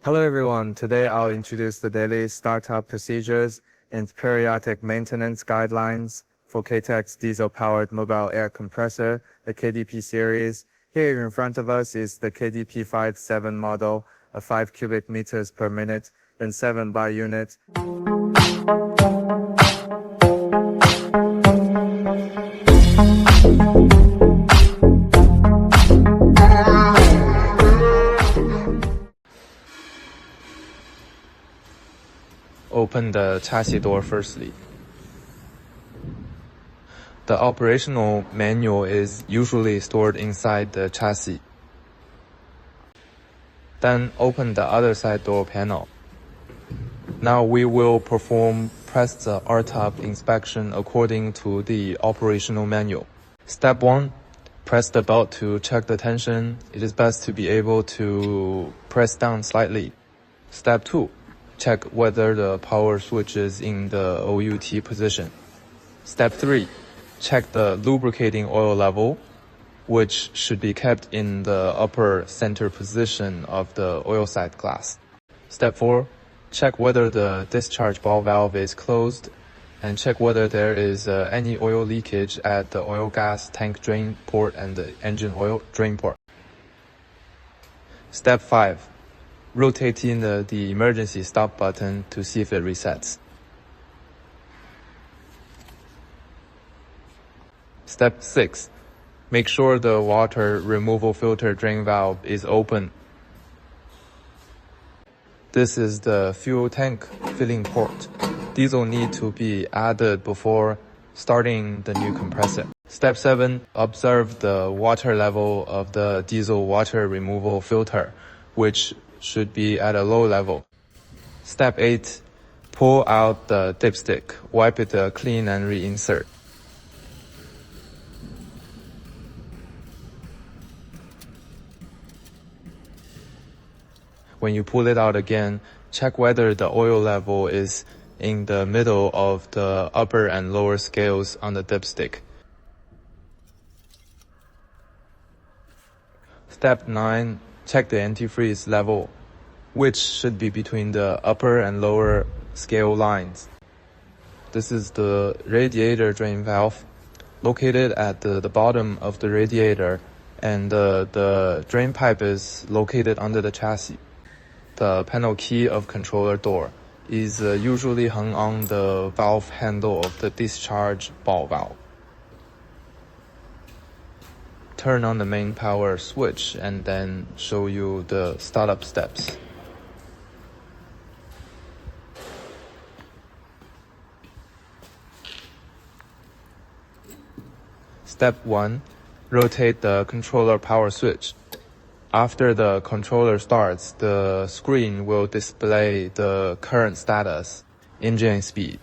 Hello everyone, today I'll introduce the daily startup procedures and periodic maintenance guidelines for Kotech's diesel-powered mobile air compressor, the KDP series. Here in front of us is the KDP 5.7 model, a 5 cubic meters per minute and 7 bar unit. Open the chassis door firstly. The operational manual is usually stored inside the chassis. Then open the other side door panel. Now we will perform press the R-top inspection according to the operational manual. Step 1. Press the belt to check the tension. It is best to be able to press down slightly. Step 2. Check whether the power switch is in the OUT position. Step 3. Check the lubricating oil level, which should be kept in the upper center position of the oil side glass. Step 4. Check whether the discharge ball valve is closed and check whether there is any oil leakage at the oil gas tank drain port and the engine oil drain port. Step 5. Rotating the emergency stop button to see if it resets. Step 6. Make sure the water removal filter drain valve is open. This is the fuel tank filling port. These will need to be added before starting the new compressor. Step 7. Observe the water level of the diesel water removal filter, which should be at a low level. Step 8. Pull out the dipstick. Wipe it clean and reinsert. When you pull it out again, check whether the oil level is in the middle of the upper and lower scales on the dipstick. Step 9. Check the antifreeze level, which should be between the upper and lower scale lines. This is the radiator drain valve, located at the bottom of the radiator, and the drain pipe is located under the chassis. The panel key of controller door is usually hung on the valve handle of the discharge ball valve. Turn on the main power switch and then show you the startup steps. Step 1. Rotate the controller power switch. After the controller starts, the screen will display the current status, engine speed,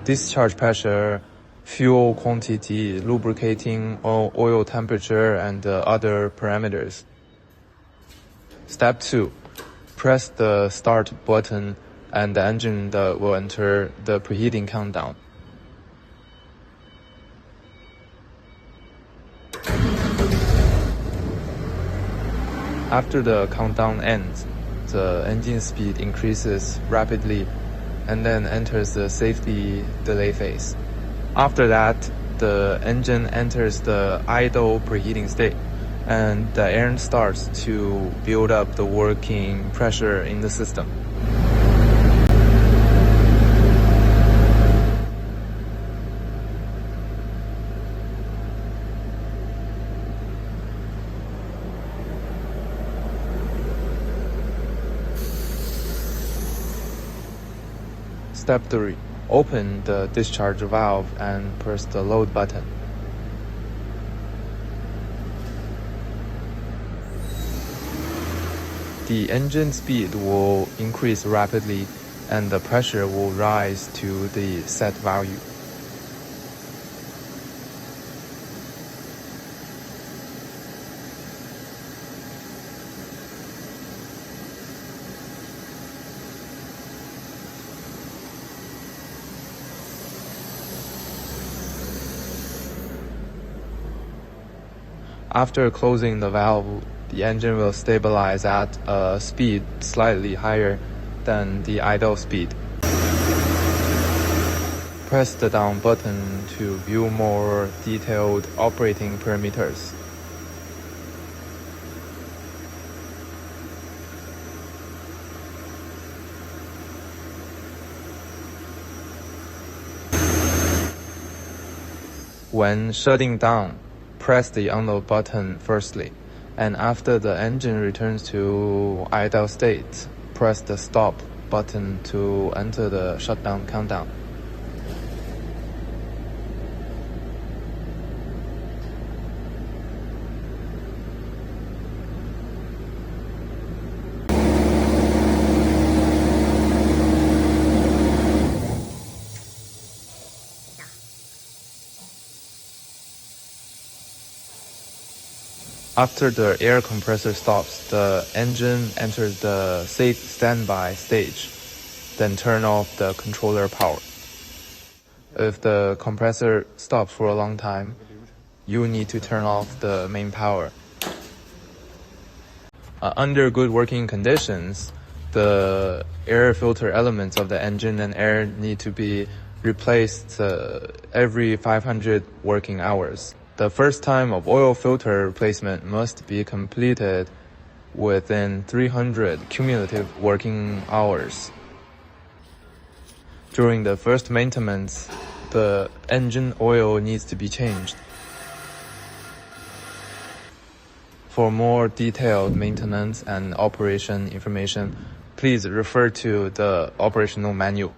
discharge pressure, fuel quantity, lubricating oil temperature, and other parameters. Step 2. Press the start button and the engine will enter the preheating countdown. After the countdown ends, the engine speed increases rapidly and then enters the safety delay phase. After that, the engine enters the idle preheating state and the air starts to build up the working pressure in the system. Step 3. Open the discharge valve and press the load button. The engine speed will increase rapidly and the pressure will rise to the set value. After closing the valve, the engine will stabilize at a speed slightly higher than the idle speed. Press the down button to view more detailed operating parameters. When shutting down, press the unload button firstly, and after the engine returns to idle state, press the stop button to enter the shutdown countdown. After the air compressor stops, the engine enters the safe standby stage. Then turn off the controller power. If the compressor stops for a long time, you need to turn off the main power. Under good working conditions, the air filter elements of the engine and air need to be replaced every 500 working hours. The first time of oil filter replacement must be completed within 300 cumulative working hours. During the first maintenance, the engine oil needs to be changed. For more detailed maintenance and operation information, please refer to the operational manual.